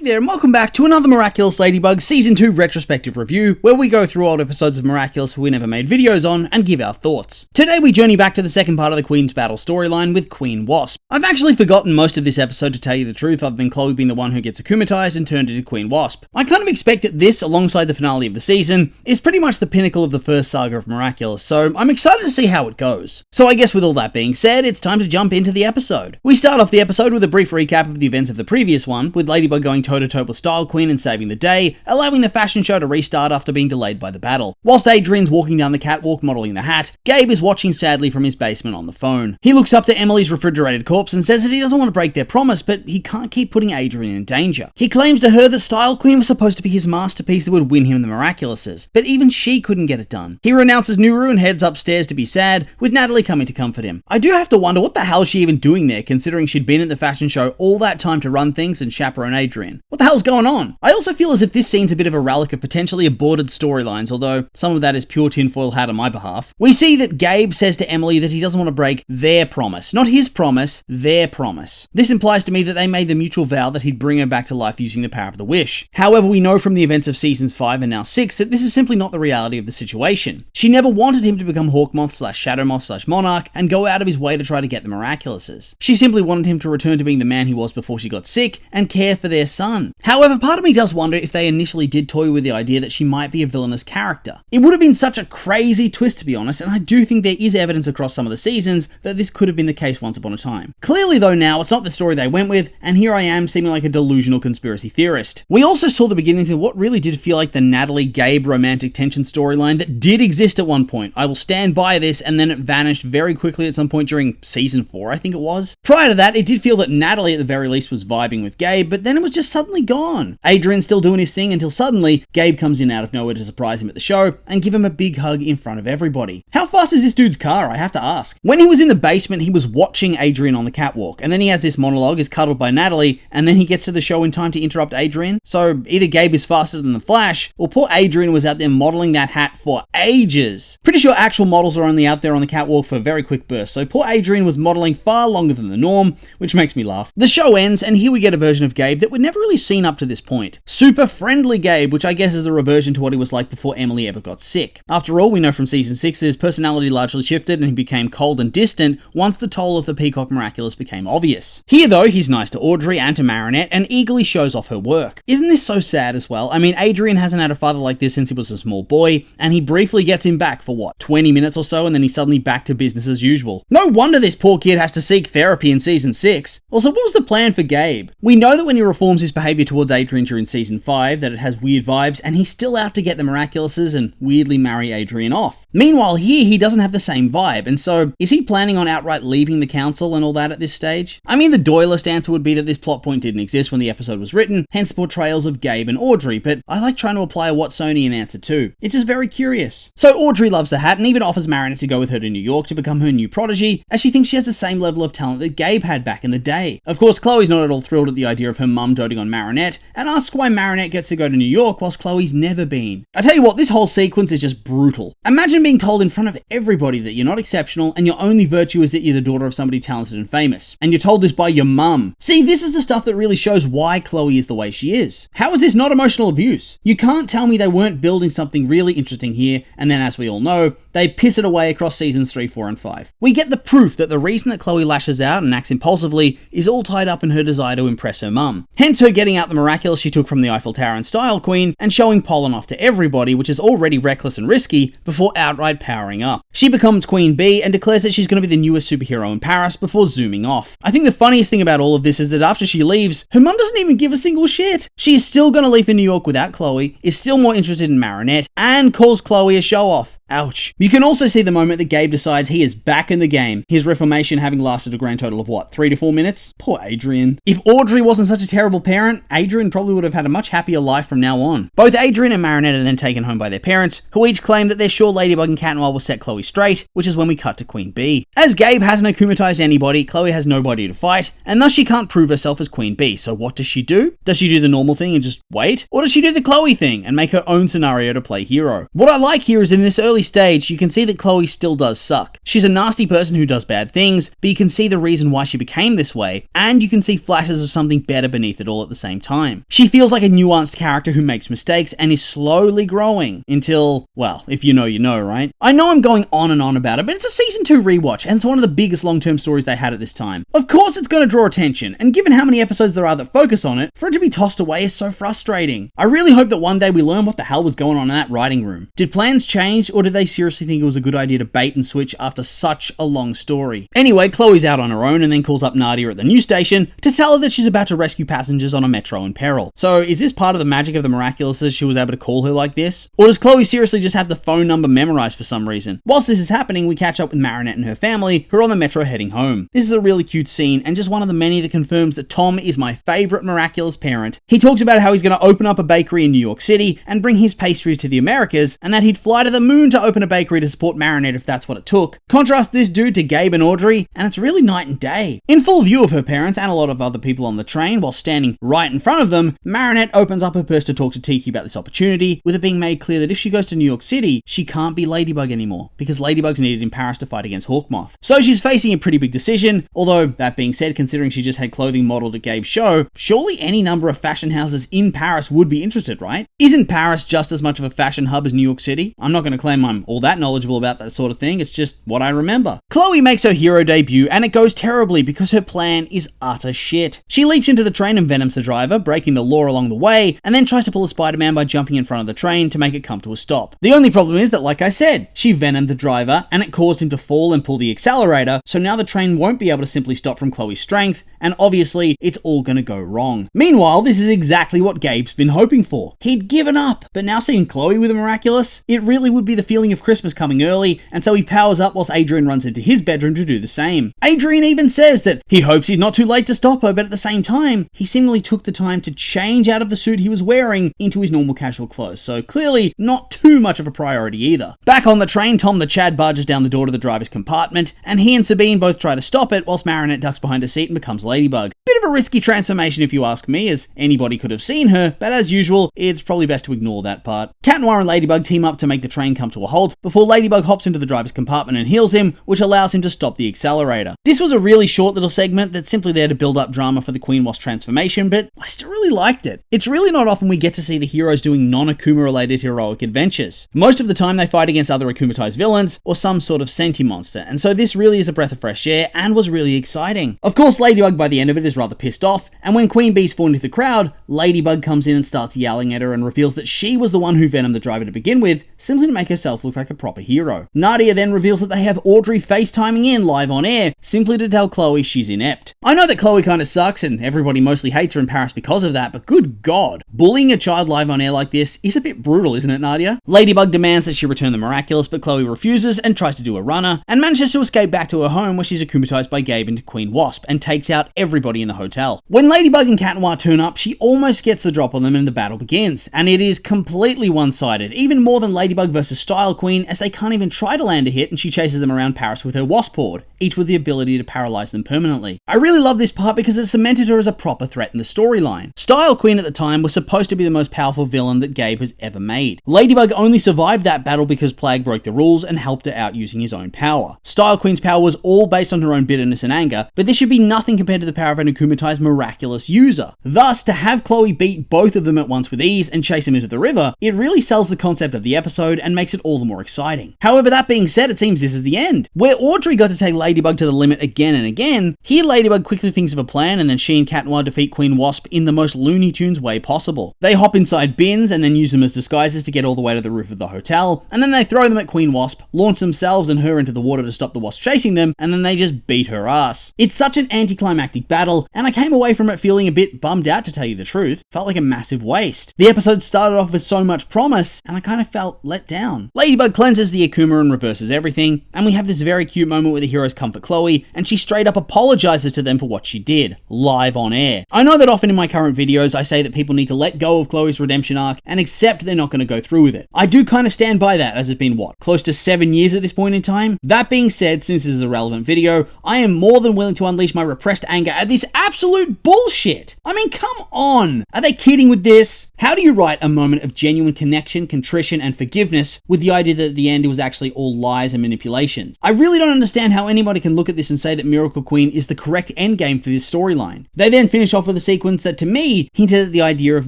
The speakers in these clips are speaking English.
there, and welcome back to another Miraculous Ladybug Season 2 retrospective review, where we go through old episodes of Miraculous we never made videos on and give our thoughts. Today we journey back to the second part of the Queen's Battle storyline with Queen Wasp. I've actually forgotten most of this episode, to tell you the truth, other than Chloe being the one who gets akumatized and turned into Queen Wasp. I kind of expect that this, alongside the finale of the season, is pretty much the pinnacle of the first saga of Miraculous, so I'm excited to see how it goes. So I guess with all that being said, it's time to jump into the episode. We start off the episode with a brief recap of the events of the previous one, with Ladybug going toe-to-toe with Style Queen and saving the day, allowing the fashion show to restart after being delayed by the battle. Whilst Adrian's walking down the catwalk modelling the hat, Gabe is watching sadly from his basement on the phone. He looks up to Emily's refrigerated corpse and says that he doesn't want to break their promise, but he can't keep putting Adrian in danger. He claims to her that Style Queen was supposed to be his masterpiece that would win him the Miraculouses, but even she couldn't get it done. He renounces Nuru and heads upstairs to be sad, with Natalie coming to comfort him. I do have to wonder what the hell is she even doing there, considering she'd been at the fashion show all that time to run things and chaperone Adrian. What the hell's going on? I also feel as if this scene's a bit of a relic of potentially aborted storylines, although some of that is pure tinfoil hat on my behalf. We see that Gabe says to Emily that he doesn't want to break their promise. Not his promise, their promise. This implies to me that they made the mutual vow that he'd bring her back to life using the power of the wish. However, we know from the events of seasons 5 and now 6 that this is simply not the reality of the situation. She never wanted him to become Hawkmoth / Shadowmoth / Monarch and go out of his way to try to get the Miraculouses. She simply wanted him to return to being the man he was before she got sick and care for their son. However, part of me does wonder if they initially did toy with the idea that she might be a villainous character. It would have been such a crazy twist, to be honest, and I do think there is evidence across some of the seasons that this could have been the case once upon a time. Clearly though now, it's not the story they went with, and here I am seeming like a delusional conspiracy theorist. We also saw the beginnings of what really did feel like the Natalie-Gabe romantic tension storyline that did exist at one point. I will stand by this, and then it vanished very quickly at some point during season 4, I think it was. Prior to that, it did feel that Natalie at the very least was vibing with Gabe, but then it was just suddenly gone. Adrian's still doing his thing until suddenly Gabe comes in out of nowhere to surprise him at the show and give him a big hug in front of everybody. How fast is this dude's car, I have to ask? When he was in the basement, he was watching Adrian on the catwalk, and then he has this monologue, is cuddled by Natalie, and then he gets to the show in time to interrupt Adrian. So either Gabe is faster than the Flash, or poor Adrian was out there modeling that hat for ages. Pretty sure actual models are only out there on the catwalk for very quick bursts, so poor Adrian was modeling far longer than the norm, which makes me laugh. The show ends, and here we get a version of Gabe that we'd never really seen up to this point. Super friendly Gabe, which I guess is a reversion to what he was like before Emily ever got sick. After all, we know from season 6 that his personality largely shifted and he became cold and distant once the toll of the Peacock Miraculous became obvious. Here though, he's nice to Audrey and to Marinette and eagerly shows off her work. Isn't this so sad as well? I mean, Adrian hasn't had a father like this since he was a small boy, and he briefly gets him back for what, 20 minutes or so, and then he's suddenly back to business as usual. No wonder this poor kid has to seek therapy in season 6. Also, what was the plan for Gabe? We know that when he reforms his behavior towards Adrian during season 5, that it has weird vibes, and he's still out to get the Miraculouses and weirdly marry Adrian off. Meanwhile, here he doesn't have the same vibe, and so is he planning on outright leaving the council and all that at this stage? I mean, the doylist answer would be that this plot point didn't exist when the episode was written, hence the portrayals of Gabe and Audrey, but I like trying to apply a Watsonian answer too. It's just very curious. So Audrey loves the hat and even offers Marinette to go with her to New York to become her new protege, as she thinks she has the same level of talent that Gabe had back in the day. Of course, Chloe's not at all thrilled at the idea of her mum doting on Marinette, and asks why Marinette gets to go to New York whilst Chloe's never been. I tell you what, this whole sequence is just brutal. Imagine being told in front of everybody that you're not exceptional and your only virtue is that you're the daughter of somebody talented and famous. And you're told this by your mum. See, this is the stuff that really shows why Chloe is the way she is. How is this not emotional abuse? You can't tell me they weren't building something really interesting here, and then as we all know, they piss it away across seasons 3, 4, and 5. We get the proof that the reason that Chloe lashes out and acts impulsively is all tied up in her desire to impress her mum. Hence her getting out the Miraculous she took from the Eiffel Tower and Style Queen and showing pollen off to everybody, which is already reckless and risky, before outright powering up. She becomes Queen Bee and declares that she's going to be the newest superhero in Paris before zooming off. I think the funniest thing about all of this is that after she leaves, her mum doesn't even give a single shit. She is still going to leave for New York without Chloe, is still more interested in Marinette, and calls Chloe a show-off. Ouch. You can also see the moment that Gabe decides he is back in the game, his reformation having lasted a grand total of what, 3 to 4 minutes? Poor Adrian. If Audrey wasn't such a terrible parent, Adrian probably would have had a much happier life from now on. Both Adrian and Marinette are then taken home by their parents, who each claim that they're sure Ladybug and Cat Noir will set Chloe straight, which is when we cut to Queen Bee. As Gabe hasn't akumatized anybody, Chloe has nobody to fight, and thus she can't prove herself as Queen Bee, so what does she do? Does she do the normal thing and just wait? Or does she do the Chloe thing and make her own scenario to play hero? What I like here is in this early stage, you can see that Chloe still does suck. She's a nasty person who does bad things, but you can see the reason why she became this way, and you can see flashes of something better beneath it all at the same time. She feels like a nuanced character who makes mistakes and is slowly growing until, well, if you know, you know, right? I know I'm going on and on about it, but it's a season 2 rewatch and it's one of the biggest long-term stories they had at this time. Of course it's going to draw attention, and given how many episodes there are that focus on it, for it to be tossed away is so frustrating. I really hope that one day we learn what the hell was going on in that writing room. Did plans change, or did they seriously think it was a good idea to bait and switch after such a long story? Anyway, Chloe's out on her own and then calls up Nadia at the news station to tell her that she's about to rescue passengers on a metro in peril. So is this part of the magic of the Miraculouses she was able to call her like this? Or does Chloe seriously just have the phone number memorized for some reason? Whilst this is happening, we catch up with Marinette and her family, who are on the metro heading home. This is a really cute scene, and just one of the many that confirms that Tom is my favourite Miraculous parent. He talks about how he's going to open up a bakery in New York City and bring his pastries to the Americas, and that he'd fly to the moon to open a bakery to support Marinette if that's what it took. Contrast this dude to Gabe and Audrey, and it's really night and day. In full view of her parents and a lot of other people on the train, while standing right in front of them, Marinette opens up her purse to talk to Tiki about this opportunity, with it being made clear that if she goes to New York City, she can't be Ladybug anymore, because Ladybug's needed in Paris to fight against Hawkmoth. So she's facing a pretty big decision, although, that being said, considering she just had clothing modeled at Gabe's show, surely any number of fashion houses in Paris would be interested, right? Isn't Paris just as much of a fashion hub as New York City? I'm not going to claim I'm all that knowledgeable about that sort of thing, it's just what I remember. Chloe makes her hero debut, and it goes terribly because her plan is utter shit. She leaps into the train and venoms the driver, breaking the law along the way, and then tries to pull a Spider-Man by jumping in front of the train to make it come to a stop. The only problem is that, like I said, she venomed the driver, and it caused him to fall and pull the accelerator, so now the train won't be able to simply stop from Chloe's strength, and obviously, it's all gonna go wrong. Meanwhile, this is exactly what Gabe's been hoping for. He'd given up, but now seeing Chloe with a Miraculous, it really would be the feeling of Christmas coming early, and so he powers up whilst Adrian runs into his bedroom to do the same. Adrian even says that he hopes he's not too late to stop her, but at the same time, he seemingly took the time to change out of the suit he was wearing into his normal casual clothes, so clearly not too much of a priority either. Back on the train, Tom the Chad barges down the door to the driver's compartment, and he and Sabine both try to stop it whilst Marinette ducks behind a seat and becomes Ladybug. Bit of a risky transformation if you ask me, as anybody could have seen her, but as usual, it's probably best to ignore that part. Cat Noir and Ladybug team up to make the train come to a halt before Ladybug hops into the driver's compartment and heals him, which allows him to stop the accelerator. This was a really short little segment that's simply there to build up drama for the Queen Wasp transformation, but I still really liked it. It's really not often we get to see the heroes doing non-Akuma related heroic adventures. Most of the time they fight against other Akumatized villains or some sort of senti monster, and so this really is a breath of fresh air and was really exciting. Of course, Ladybug by the end of it is rather pissed off, and when Queen Bee's falling into the crowd, Ladybug comes in and starts yelling at her and reveals that she was the one who venomed the driver to begin with, simply to make herself look like a proper hero. Nadia then reveals that they have Audrey FaceTiming in live on air, simply to tell Chloe she's inept. I know that Chloe kinda sucks and everybody mostly hates her in Paris because of that, but good god, bullying a child live on air like this is a bit brutal, isn't it, Nadia? Ladybug demands that she return the Miraculous, but Chloe refuses and tries to do a runner, and manages to escape back to her home where she's akumatized by Gabe into Queen Wasp and takes out everybody in the hotel. When Ladybug and Cat Noir turn up, she almost gets the drop on them and the battle begins, and it is completely one-sided, even more than Ladybug versus Style Queen, as they can't even try to land a hit and she chases them around Paris with her Wasp Horde, each with the ability to paralyze them permanently. I really love this part because it cemented her as a proper threat in the storyline. Style Queen at the time was supposed to be the most powerful villain that Gabe has ever made. Ladybug only survived that battle because Plague broke the rules and helped her out using his own power. Style Queen's power was all based on her own bitterness and anger, but this should be nothing compared to the power of an akumatized Miraculous user. Thus, to have Chloe beat both of them at once with ease and chase them into the river, it really sells the concept of the episode and makes it all the more exciting. However, that being said, it seems this is the end. Where Audrey got to take Ladybug to the limit again and again, here Ladybug quickly thinks of a plan and then she and Cat Noir defeat Queen Wasp in the most Looney Tunes way possible. They hop inside bins and then use them as disguises to get all the way to the roof of the hotel, and then they throw them at Queen Wasp, launch themselves and her into the water to stop the Wasp chasing them, and then they just beat her ass. It's such an anticlimactic battle, and I came away from it feeling a bit bummed out, to tell you the truth. Felt like a massive waste. The episode started off with so much promise, and I kind of felt let down. Ladybug cleanses the Akuma and reverses everything, and we have this very cute moment where the heroes comfort Chloe, and she straight up apologizes to them for what she did, live on air. I know that often in my current videos I say that people need to let go of Chloe's redemption arc and accept they're not going to go through with it. I do kind of stand by that, as it's been, what, close to 7 years at this point in time? That being said, since this is a relevant video, I am more than willing to unleash my repressed anger at this absolute bullshit. I mean, come on! Are they kidding with this? How do you write a moment of genuine connection, contrition, and forgiveness with the idea that at the end it was actually all lies and manipulations? I really don't understand how anybody can look at this and say that Miracle Queen is the correct endgame for this storyline. They then finish off with a sequence sequence that to me hinted at the idea of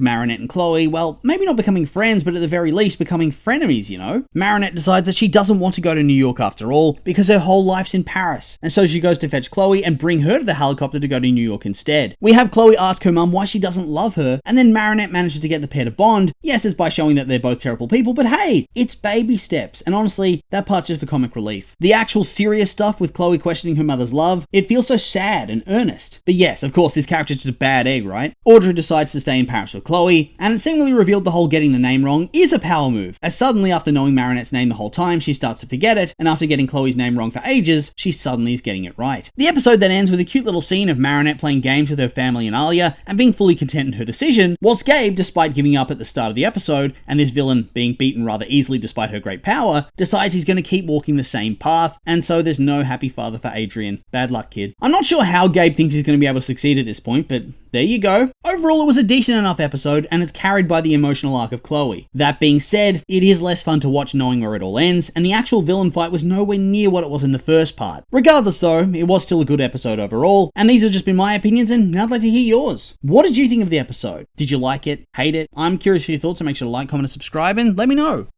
Marinette and Chloe, well, maybe not becoming friends, but at the very least becoming frenemies, you know? Marinette decides that she doesn't want to go to New York after all, because her whole life's in Paris, and so she goes to fetch Chloe and bring her to the helicopter to go to New York instead. We have Chloe ask her mum why she doesn't love her, and then Marinette manages to get the pair to bond. Yes, it's by showing that they're both terrible people, but hey, it's baby steps, and honestly, that part's just for comic relief. The actual serious stuff with Chloe questioning her mother's love, it feels so sad and earnest. But yes, of course, this character's just a bad egg, right? Audrey decides to stay in Paris with Chloe, and it seemingly revealed the whole getting the name wrong is a power move, as suddenly after knowing Marinette's name the whole time, she starts to forget it, and after getting Chloe's name wrong for ages, she suddenly is getting it right. The episode then ends with a cute little scene of Marinette playing games with her family and Alia, and being fully content in her decision, whilst Gabe, despite giving up at the start of the episode, and this villain being beaten rather easily despite her great power, decides he's going to keep walking the same path, and so there's no happy father for Adrian. Bad luck, kid. I'm not sure how Gabe thinks he's going to be able to succeed at this point, but there you go. Overall, it was a decent enough episode, and it's carried by the emotional arc of Chloe. That being said, it is less fun to watch knowing where it all ends, and the actual villain fight was nowhere near what it was in the first part. Regardless though, it was still a good episode overall, and these have just been my opinions, and now I'd like to hear yours. What did you think of the episode? Did you like it? Hate it? I'm curious for your thoughts, so make sure to like, comment, and subscribe, and let me know.